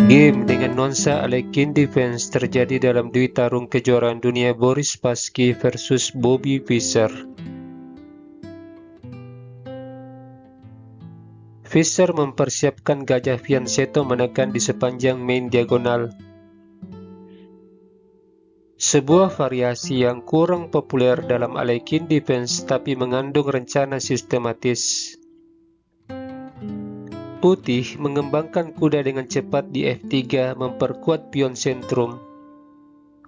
Game dengan nuansa Alekhine Defense terjadi dalam dui tarung kejuaraan dunia Boris Spassky versus Bobby Fischer. Fischer mempersiapkan gajah Fianchetto menekan di sepanjang main diagonal. Sebuah variasi yang kurang populer dalam Alekhine Defense tapi mengandung rencana sistematis. Putih mengembangkan kuda dengan cepat di F3 memperkuat pion sentrum.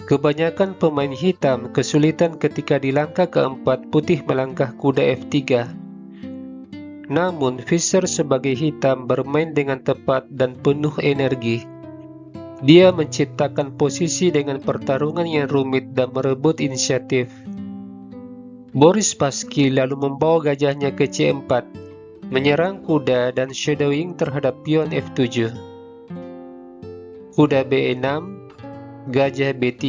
Kebanyakan pemain hitam kesulitan ketika di langkah keempat putih melangkah kuda F3. Namun Fischer sebagai hitam bermain dengan tepat dan penuh energi. Dia menciptakan posisi dengan pertarungan yang rumit dan merebut inisiatif. Boris Spassky lalu membawa gajahnya ke C4, menyerang kuda dan shadowing terhadap pion F7. Kuda B6, gajah B3,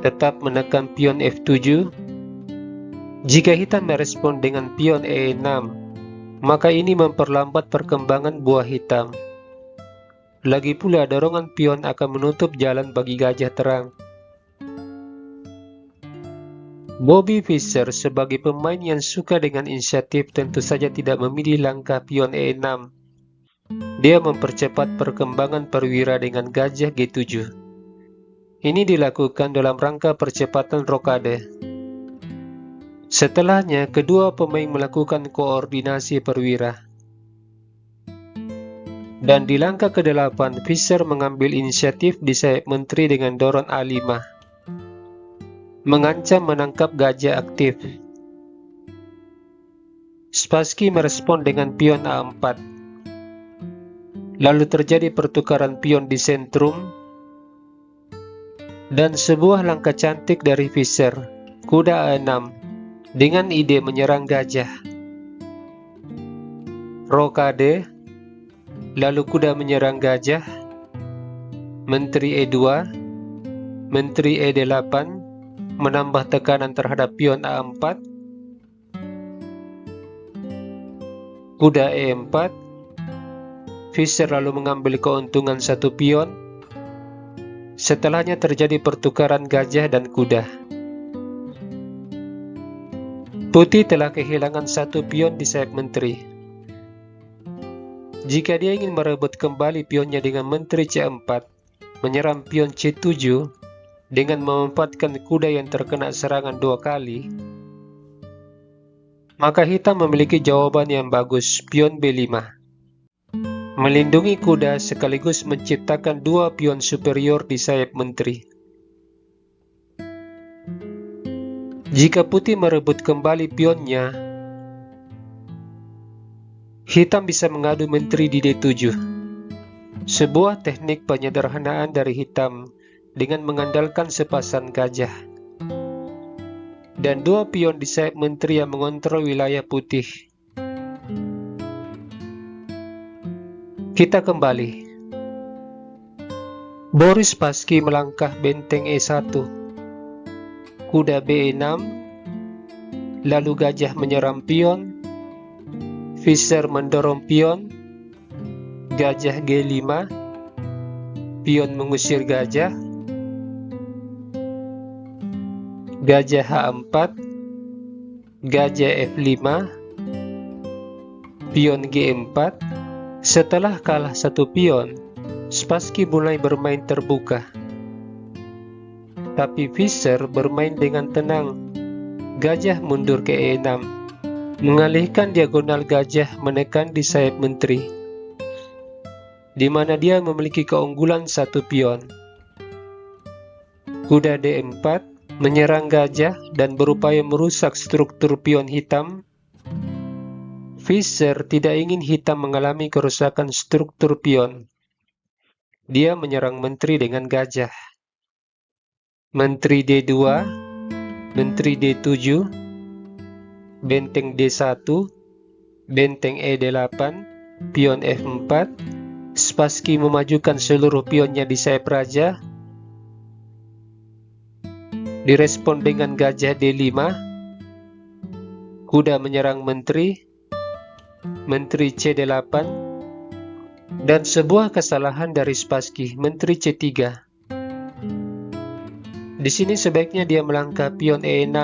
tetap menekan pion F7. Jika hitam merespon dengan pion E6, maka ini memperlambat perkembangan buah hitam. Lagi pula dorongan pion akan menutup jalan bagi gajah terang. Bobby Fischer sebagai pemain yang suka dengan inisiatif tentu saja tidak memilih langkah pion E6. Dia mempercepat perkembangan perwira dengan gajah G7. Ini dilakukan dalam rangka percepatan rokade. Setelahnya, kedua pemain melakukan koordinasi perwira. Dan di langkah ke-8, Fischer mengambil inisiatif di sayap menteri dengan dorong A5. Mengancam menangkap gajah aktif. Spassky merespon dengan pion A4. Lalu terjadi pertukaran pion di sentrum. Dan sebuah langkah cantik dari Fischer, kuda A6. Dengan ide menyerang gajah. Rokade, lalu kuda menyerang gajah. Menteri E2, menteri E8, menambah tekanan terhadap pion A4. Kuda E4, Fischer lalu mengambil keuntungan satu pion. Setelahnya terjadi pertukaran gajah dan kuda. Putih telah kehilangan satu pion di sayap menteri. Jika dia ingin merebut kembali pionnya dengan menteri C4, menyerang pion C7 dengan memanfaatkan kuda yang terkena serangan 2 kali, maka hitam memiliki jawaban yang bagus, pion B5. Melindungi kuda sekaligus menciptakan 2 pion superior di sayap menteri. Jika putih merebut kembali pionnya, hitam bisa mengadu menteri di D7. Sebuah teknik penyederhanaan dari hitam dengan mengandalkan sepasang gajah. Dan 2 pion di sayap menteri yang mengontrol wilayah putih. Kita kembali. Boris Spassky melangkah benteng E1. Kuda B6, lalu gajah menyerang pion. Fischer mendorong pion. Gajah G5, pion mengusir gajah. Gajah H4, gajah F5, pion G4. Setelah kalah satu pion, Spassky mulai bermain terbuka. Tapi Fischer bermain dengan tenang. Gajah mundur ke E6, mengalihkan diagonal gajah menekan di sayap menteri, di mana dia memiliki keunggulan satu pion. Kuda D4 menyerang gajah dan berupaya merusak struktur pion hitam. Fischer tidak ingin hitam mengalami kerusakan struktur pion. Dia menyerang menteri dengan gajah. Menteri D2, menteri D7, benteng D1, benteng E8, pion F4. Spassky memajukan seluruh pionnya di sayap raja. Direspon dengan gajah D5. Kuda menyerang menteri. Menteri C8. Dan sebuah kesalahan dari Spassky, Menteri C3. Di sini sebaiknya dia melangkah pion E6,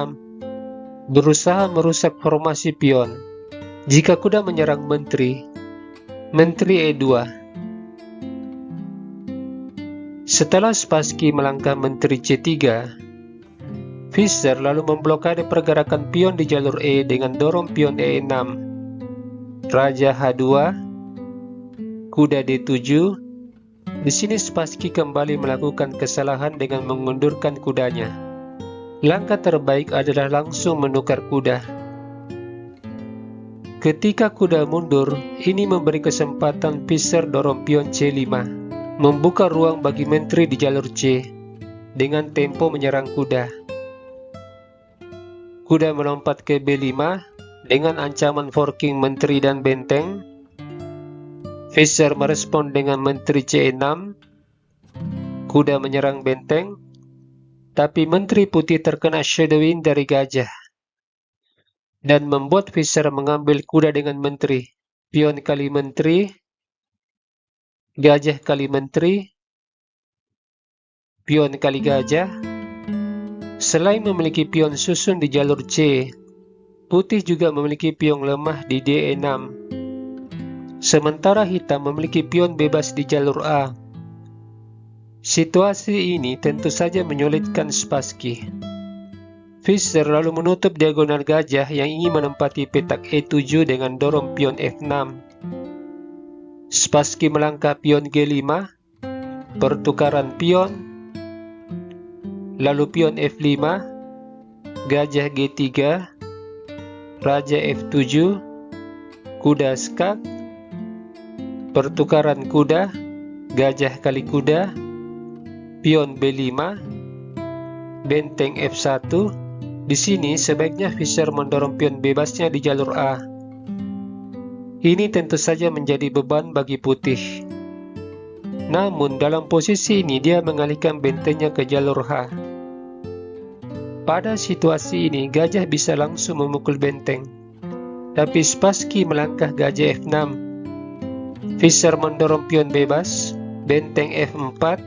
berusaha merusak formasi pion. Jika kuda menyerang menteri, Menteri E2. Setelah Spassky melangkah Menteri C3, Fischer lalu memblokade pergerakan pion di jalur E dengan dorong pion E6, Raja H2, kuda D7. Di sini Spassky kembali melakukan kesalahan dengan mengundurkan kudanya. Langkah terbaik adalah langsung menukar kuda. Ketika kuda mundur, ini memberi kesempatan Fischer dorong pion C5, membuka ruang bagi menteri di jalur C dengan tempo menyerang kuda. Kuda melompat ke B5 dengan ancaman forking menteri dan benteng. Fischer merespon dengan menteri C6. Kuda menyerang benteng, tapi menteri putih terkena shadowing dari gajah dan membuat Fischer mengambil kuda dengan menteri. Pion kali menteri, gajah kali menteri, pion kali gajah. Selain memiliki pion susun di jalur C, putih juga memiliki pion lemah di D6. Sementara hitam memiliki pion bebas di jalur A. Situasi ini tentu saja menyulitkan Spassky. Fischer lalu menutup diagonal gajah yang ingin menempati petak E7 dengan dorong pion F6. Spassky melangkah pion G5, pertukaran pion, lalu pion F5, gajah G3, raja F7, kuda skak, pertukaran kuda, gajah kali kuda, pion B5, benteng F1. Di sini sebaiknya Fischer mendorong pion bebasnya di jalur A. Ini tentu saja menjadi beban bagi putih. Namun dalam posisi ini dia mengalihkan bentengnya ke jalur H. Pada situasi ini gajah bisa langsung memukul benteng, tapi Spassky melangkah gajah F6. Fischer mendorong pion bebas, benteng F4,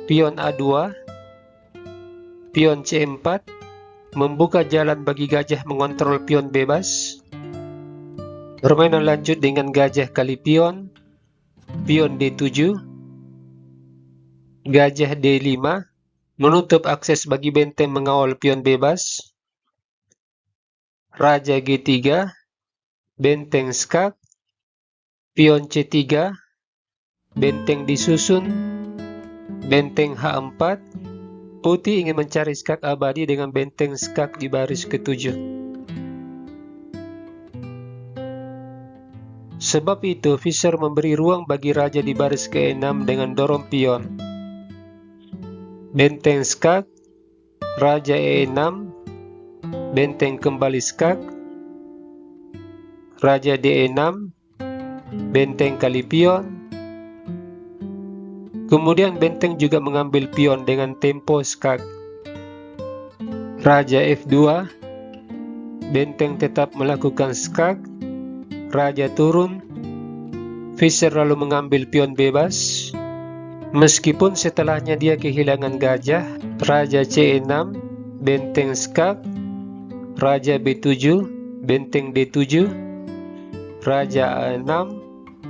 pion A2, pion C4, membuka jalan bagi gajah mengontrol pion bebas. Permainan lanjut dengan gajah kali pion, pion D7, gajah D5, menutup akses bagi benteng mengawal pion bebas. Raja G3, benteng skak, pion C3, benteng disusun, benteng H4. Putih ingin mencari skak abadi dengan benteng skak di baris ke-7. Sebab itu, Fischer memberi ruang bagi raja di baris ke-6 dengan dorong pion. Benteng skak, raja E6, benteng kembali skak, raja D6, benteng kali pion. Kemudian benteng juga mengambil pion dengan tempo skak. Raja F2, benteng tetap melakukan skak, raja turun. Fischer lalu mengambil pion bebas. Meskipun setelahnya dia kehilangan gajah, raja C6, benteng skak, raja B7, benteng D7, raja A6,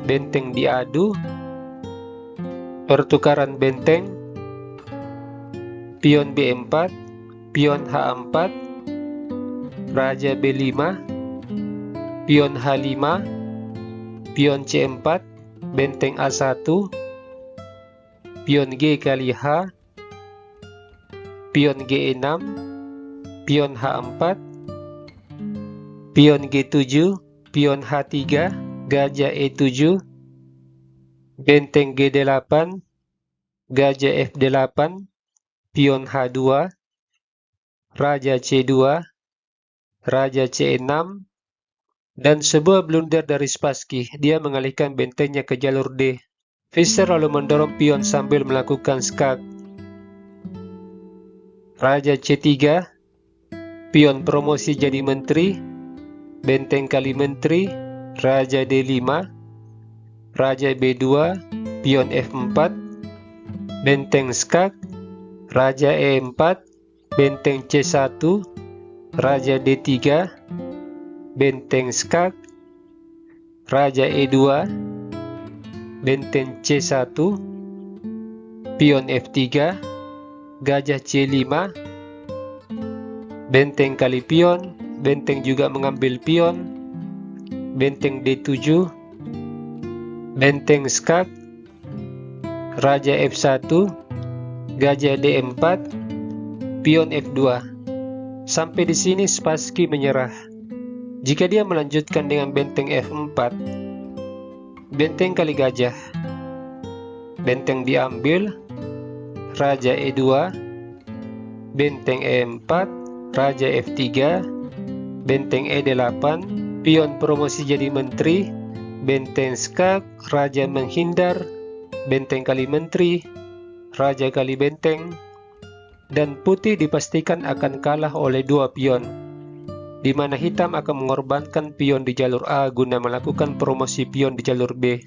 benteng diadu, pertukaran benteng, pion B4, pion H4, raja B5, pion H5, pion C4, benteng A1, pion G kali H, pion G6, pion H4, pion G7, pion H3, gajah E7, benteng G8, gajah F8, pion H2, raja C2, raja C6, dan sebuah blunder dari Spassky, dia mengalihkan bentengnya ke jalur D. Fischer lalu mendorong pion sambil melakukan skak. Raja C3, pion promosi jadi menteri, benteng kali menteri, raja D5, Raja B2, pion F4, benteng skak, Raja E4, benteng C1, Raja D3, benteng skak, Raja E2, benteng C1, pion F3, gajah C5, benteng kali pion, benteng juga mengambil pion, benteng D7, benteng skak, Raja F1, gajah D4, pion F2. Sampai di sini Spassky menyerah. Jika dia melanjutkan dengan benteng F4, benteng kali gajah, benteng diambil, Raja E2, benteng E4, Raja F3, benteng E8, pion promosi jadi menteri, benteng skak, Raja menghindar, benteng kali menteri, Raja kali benteng, dan putih dipastikan akan kalah oleh 2 pion, di mana hitam akan mengorbankan pion di jalur A guna melakukan promosi pion di jalur B.